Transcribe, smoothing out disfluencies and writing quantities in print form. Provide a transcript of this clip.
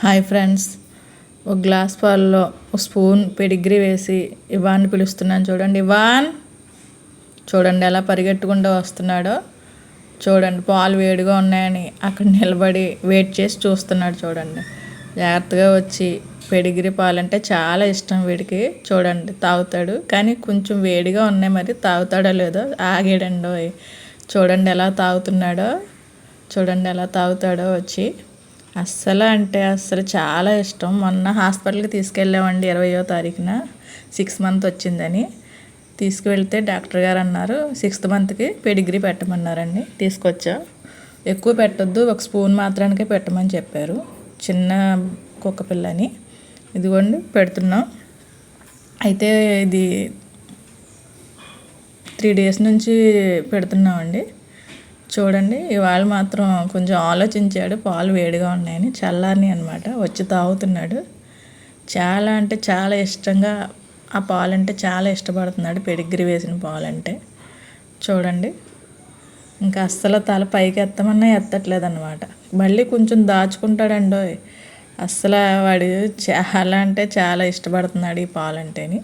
Hi friends, ఒక glass పాలలో ఒక స్పూన్ పెడిగ్రీ వేసి ఇవాన్ని పిలుస్తున్నాను. చూడండి ఇవాన్, చూడండి ఎలా పరిగెట్టుకుంటూ వస్తున్నాడో. చూడండి పాలు వేడిగా ఉన్నాయని అక్కడ నిలబడి వెయిట్ చేసి చూస్తున్నాడు. చూడండి జాగ్రత్తగా వచ్చి పెడిగ్రీ పాలంటే చాలా ఇష్టం వీడికి. చూడండి తాగుతాడు, కానీ కొంచెం వేడిగా ఉన్నాయి, మరి తాగుతాడో లేదో. ఆగాడండో. చూడండి ఎలా తాగుతున్నాడో, చూడండి ఎలా తాగుతాడో వచ్చి. అస్సలు అంటే అస్సలు చాలా ఇష్టం. మొన్న హాస్పిటల్కి తీసుకెళ్ళామండి 20వ తారీఖున 6 మంత్ వచ్చిందని. తీసుకువెళ్తే డాక్టర్ గారు అన్నారు 6th మంత్కి పెడిగ్రీ పెట్టమన్నారండి. తీసుకొచ్చా. ఎక్కువ పెట్టొద్దు, ఒక స్పూన్ మాత్రానికే పెట్టమని చెప్పారు. చిన్న కుక్క పిల్లని. ఇదిగోండి పెడుతున్నాం. అయితే ఇది 3 days నుంచి పెడుతున్నామండి. చూడండి ఇవాళ మాత్రం కొంచెం ఆలోచించాడు, పాలు వేడిగా ఉన్నాయని. చల్లారని అనమాట. వచ్చి తాగుతున్నాడు. చాలా అంటే చాలా ఇష్టంగా ఆ పాలంటే చాలా ఇష్టపడుతున్నాడు, పెడిగ్రీ వేసిన పాలంటే. చూడండి ఇంకా అస్సలు తల పైకి ఎత్తమన్నా ఎత్తట్లేదు అనమాట. మళ్ళీ కొంచెం దాచుకుంటాడండో. అస్సలు వాడు చాలా అంటే చాలా ఇష్టపడుతున్నాడు ఈ పాలంటేని.